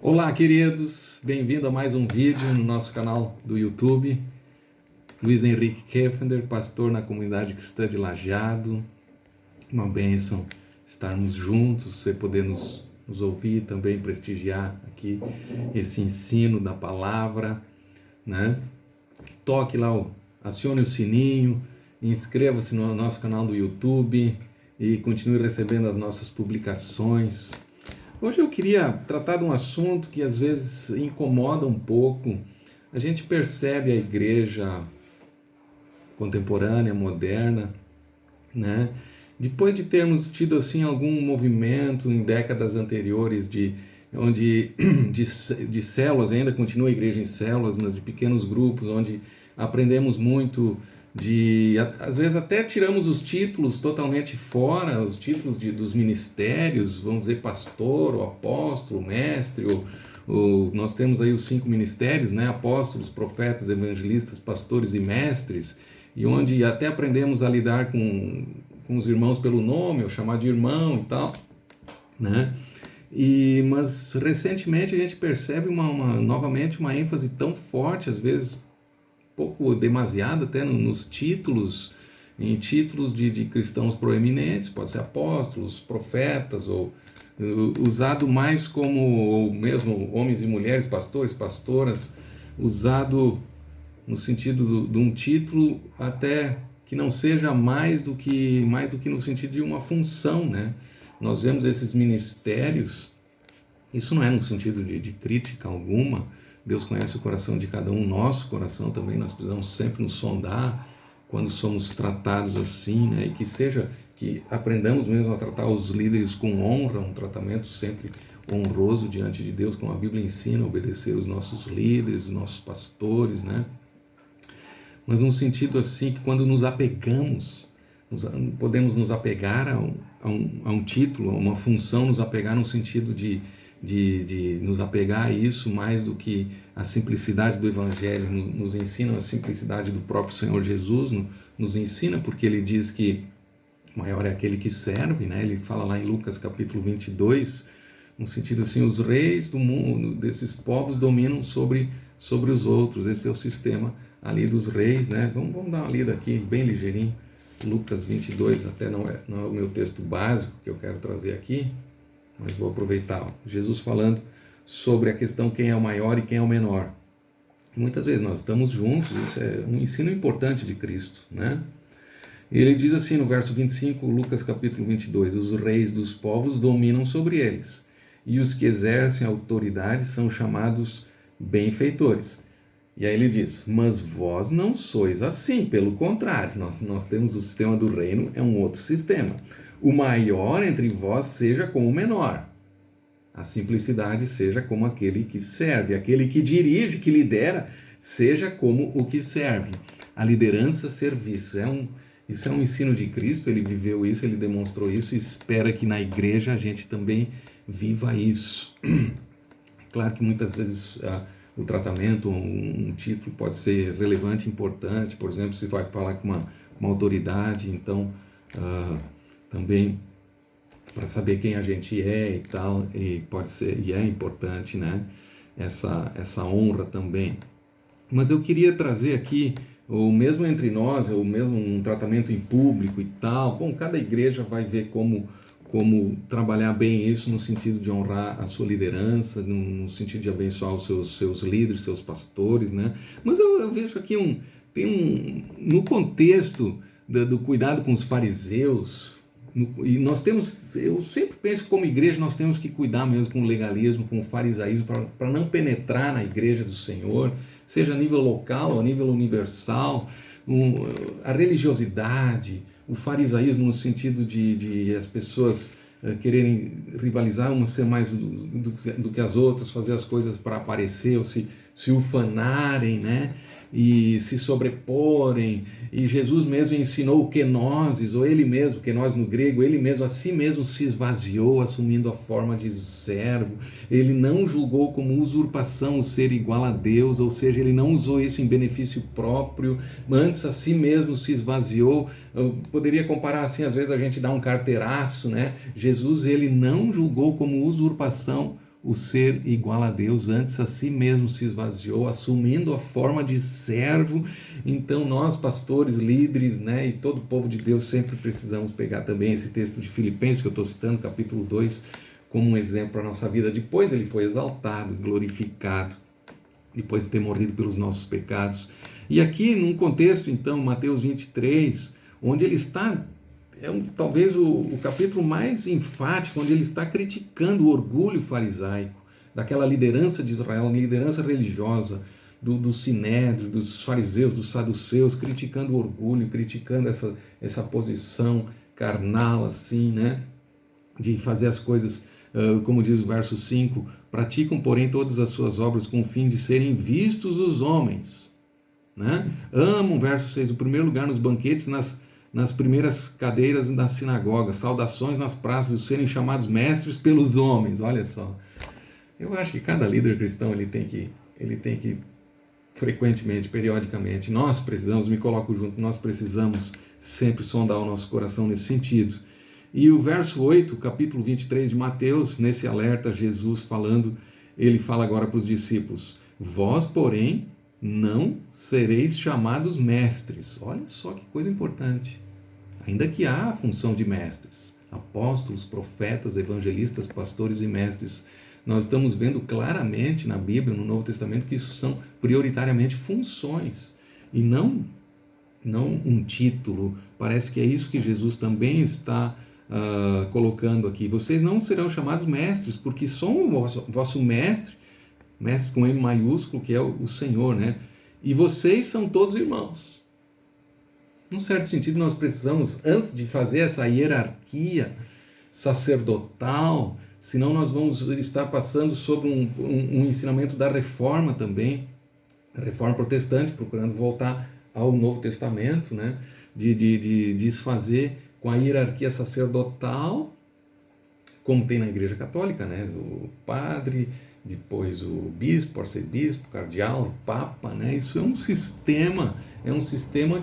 Olá, queridos, bem-vindo a mais um vídeo no nosso canal do YouTube. Luiz Henrique Keffender, pastor na comunidade cristã de Lajeado. Uma bênção estarmos juntos, você poder nos ouvir também, prestigiar aqui esse ensino da palavra, né? Toque lá, acione o sininho, inscreva-se no nosso canal do YouTube e continue recebendo as nossas publicações. Hoje eu queria tratar de um assunto que às vezes incomoda um pouco. A gente percebe a igreja contemporânea, moderna, né? Depois de termos tido assim algum movimento em décadas anteriores de células, ainda continua a igreja em células, mas de pequenos grupos, onde aprendemos muito às vezes até tiramos os títulos totalmente fora, os títulos dos ministérios, vamos dizer pastor, ou apóstolo, mestre, nós temos aí os 5 ministérios, né? Apóstolos, profetas, evangelistas, pastores e mestres, e onde até aprendemos a lidar com os irmãos pelo nome, ou chamar de irmão e tal, né? Mas recentemente a gente percebe novamente uma ênfase tão forte, às vezes pouco demasiado até nos títulos, em títulos de cristãos proeminentes, pode ser apóstolos, profetas, ou usado mais como, ou mesmo homens e mulheres, pastores, pastoras, usado no sentido de um título até que não seja mais do que no sentido de uma função, né? Nós vemos esses ministérios, isso não é no sentido de crítica alguma. Deus conhece o coração de cada um, nosso coração também, nós precisamos sempre nos sondar quando somos tratados assim, né? E que aprendamos mesmo a tratar os líderes com honra, um tratamento sempre honroso diante de Deus, como a Bíblia ensina, obedecer os nossos líderes, os nossos pastores, né? Mas num sentido assim que quando nos apegamos, podemos nos apegar a um título, a uma função, nos apegar no sentido de nos apegar a isso mais do que a simplicidade do Evangelho nos ensina, a simplicidade do próprio Senhor Jesus nos ensina, porque ele diz que maior é aquele que serve, né? Ele fala lá em Lucas capítulo 22, no sentido assim, os reis do mundo, desses povos dominam sobre os outros. Esse é o sistema ali dos reis, né? Vamos dar uma lida aqui bem ligeirinho, Lucas 22, até não é o meu texto básico que eu quero trazer aqui, mas vou aproveitar, Jesus falando sobre a questão quem é o maior e quem é o menor. E muitas vezes nós estamos juntos, isso é um ensino importante de Cristo, né? E ele diz assim no verso 25, Lucas capítulo 22, os reis dos povos dominam sobre eles, e os que exercem autoridade são chamados benfeitores. E aí ele diz, mas vós não sois assim, pelo contrário, nós temos o sistema do reino, é um outro sistema. O maior entre vós seja como o menor. A simplicidade seja como aquele que serve. Aquele que dirige, que lidera, seja como o que serve. A liderança, serviço. Isso é um ensino de Cristo, ele viveu isso, ele demonstrou isso e espera que na igreja a gente também viva isso. É claro que muitas vezes o tratamento, um título pode ser relevante, importante. Por exemplo, se vai falar com uma autoridade, então... também para saber quem a gente é e tal, e pode ser, e é importante, né, essa honra também. Mas eu queria trazer aqui, ou mesmo entre nós, ou mesmo um tratamento em público e tal, bom, cada igreja vai ver como trabalhar bem isso no sentido de honrar a sua liderança, no sentido de abençoar os seus líderes, seus pastores, né, mas eu vejo aqui no contexto do cuidado com os fariseus, e eu sempre penso que como igreja nós temos que cuidar mesmo com o legalismo, com o farisaísmo, para não penetrar na igreja do Senhor, seja a nível local ou a nível universal, a religiosidade, o farisaísmo no sentido de as pessoas quererem rivalizar, umas ser mais do que as outras, fazer as coisas para aparecer, ou se ufanarem, né? E se sobreporem, e Jesus mesmo ensinou o kenosis, ou ele mesmo, kenosis no grego, ele mesmo a si mesmo se esvaziou, assumindo a forma de servo. Ele não julgou como usurpação o ser igual a Deus, ou seja, ele não usou isso em benefício próprio, antes a si mesmo se esvaziou. Eu poderia comparar assim, às vezes a gente dá um carteiraço, né? Jesus, ele não julgou como usurpação o ser igual a Deus, antes a si mesmo se esvaziou, assumindo a forma de servo. Então nós, pastores, líderes, né, e todo o povo de Deus, sempre precisamos pegar também esse texto de Filipenses que eu estou citando, capítulo 2, como um exemplo para a nossa vida. Depois ele foi exaltado, glorificado, depois de ter morrido pelos nossos pecados. E aqui, num contexto, então, Mateus 23, onde ele está, talvez o capítulo mais enfático, onde ele está criticando o orgulho farisaico, daquela liderança de Israel, liderança religiosa, do sinédrio, dos fariseus, dos saduceus, criticando o orgulho, criticando essa posição carnal, assim, né, de fazer as coisas, como diz o verso 5, praticam, porém, todas as suas obras com o fim de serem vistos os homens, né? Amam, verso 6, o primeiro lugar nos banquetes, nas primeiras cadeiras nas sinagogas, saudações nas praças, serem chamados mestres pelos homens. Olha só, eu acho que cada líder cristão ele tem que frequentemente, periodicamente, nós precisamos, me coloco junto, nós precisamos sempre sondar o nosso coração nesse sentido. E o verso 8, capítulo 23 de Mateus, nesse alerta, Jesus falando, ele fala agora para os discípulos: vós, porém, não sereis chamados mestres. Olha só que coisa importante. Ainda que há a função de mestres, apóstolos, profetas, evangelistas, pastores e mestres, nós estamos vendo claramente na Bíblia, no Novo Testamento, que isso são prioritariamente funções e não um título. Parece que é isso que Jesus também está colocando aqui. Vocês não serão chamados mestres, porque só o vosso mestre com M maiúsculo, que é o Senhor, né? E vocês são todos irmãos. Num certo sentido, nós precisamos, antes de fazer essa hierarquia sacerdotal, senão nós vamos estar passando sobre um ensinamento da reforma também, a reforma protestante, procurando voltar ao Novo Testamento, né? de desfazer com a hierarquia sacerdotal, como tem na Igreja Católica, né? O padre, depois o bispo, arcebispo, cardeal, papa, né? Isso é um sistema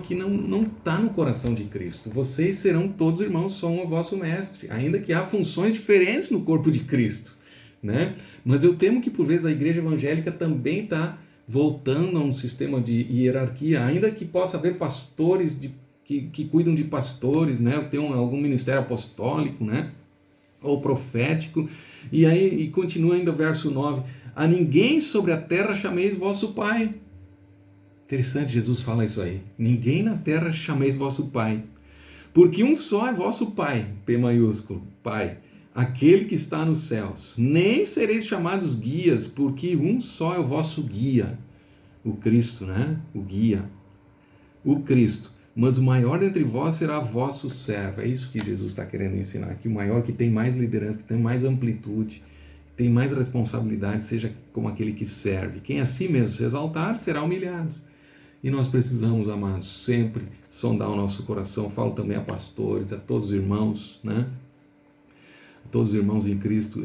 que não está no coração de Cristo. Vocês serão todos irmãos, só um é vosso mestre, ainda que há funções diferentes no corpo de Cristo, né? Mas eu temo que por vezes a igreja evangélica também está voltando a um sistema de hierarquia, ainda que possa haver pastores que cuidam de pastores, né? Tem algum ministério apostólico, né? Ou profético, e continua ainda o verso 9: a ninguém sobre a terra chameis vosso pai. Interessante, Jesus fala isso aí: ninguém na terra chameis vosso pai, porque um só é vosso pai, P maiúsculo, pai, aquele que está nos céus. Nem sereis chamados guias, porque um só é o vosso guia, o Cristo, né? O guia, o Cristo. Mas o maior dentre vós será vosso servo. É isso que Jesus está querendo ensinar aqui. O maior, que tem mais liderança, que tem mais amplitude, que tem mais responsabilidade, seja como aquele que serve. Quem a si mesmo se exaltar, será humilhado. E nós precisamos, amados, sempre sondar o nosso coração. Falo também a pastores, a todos os irmãos, né? A todos os irmãos em Cristo.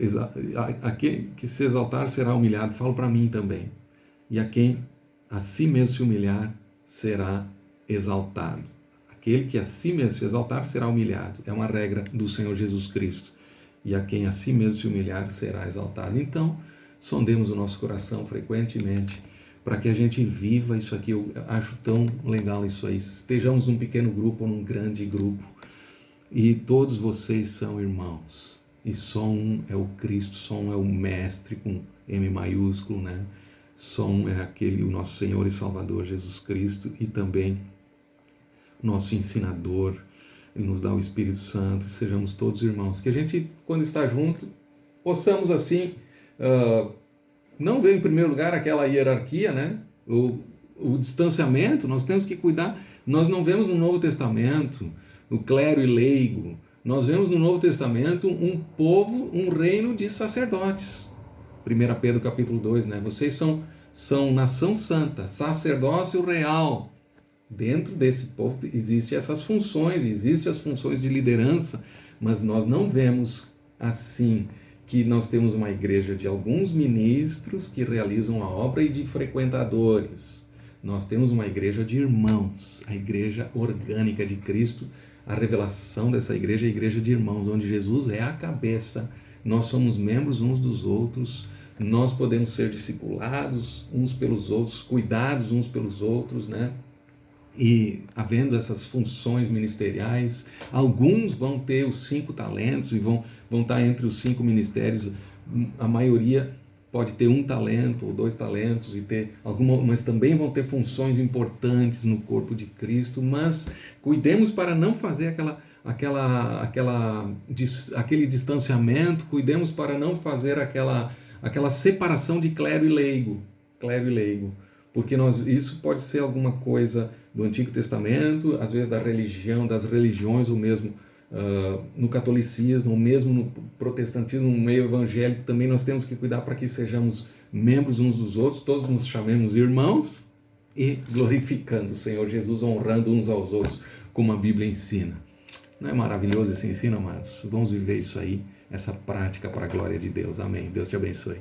A quem que se exaltar, será humilhado. Falo para mim também. E a quem a si mesmo se humilhar, será exaltado. Aquele que a si mesmo se exaltar será humilhado. É uma regra do Senhor Jesus Cristo. E a quem a si mesmo se humilhar será exaltado. Então, sondemos o nosso coração frequentemente para que a gente viva isso aqui. Eu acho tão legal isso aí. Estejamos num pequeno grupo ou num grande grupo, e todos vocês são irmãos. E só um é o Cristo, só um é o Mestre com M maiúsculo, né? Só um é o nosso Senhor e Salvador Jesus Cristo, e também nosso ensinador. Ele nos dá o Espírito Santo, e sejamos todos irmãos. Que a gente, quando está junto, possamos assim, não ver em primeiro lugar aquela hierarquia, né? O distanciamento, nós temos que cuidar. Nós não vemos no Novo Testamento o clero e leigo. Nós vemos no Novo Testamento um povo, um reino de sacerdotes. 1 Pedro capítulo 2, né? Vocês são nação santa, sacerdócio real. Dentro desse povo existem essas funções, existem as funções de liderança, mas nós não vemos assim que nós temos uma igreja de alguns ministros que realizam a obra e de frequentadores. Nós temos uma igreja de irmãos, a igreja orgânica de Cristo. A revelação dessa igreja é a igreja de irmãos, onde Jesus é a cabeça, nós somos membros uns dos outros, nós podemos ser discipulados uns pelos outros, cuidados uns pelos outros, né? E havendo essas funções ministeriais, alguns vão ter os 5 talentos e vão estar entre os 5 ministérios. A maioria pode ter 1 talento ou 2 talentos e ter mas também vão ter funções importantes no corpo de Cristo. Mas cuidemos para não fazer aquele distanciamento, cuidemos para não fazer aquela separação de clero e leigo, porque isso pode ser alguma coisa do Antigo Testamento, às vezes das religiões, ou mesmo no catolicismo, ou mesmo no protestantismo, no meio evangélico, também nós temos que cuidar para que sejamos membros uns dos outros, todos nos chamemos irmãos e glorificando o Senhor Jesus, honrando uns aos outros, como a Bíblia ensina. Não é maravilhoso esse ensino, amados? Vamos viver isso aí, essa prática para a glória de Deus. Amém. Deus te abençoe.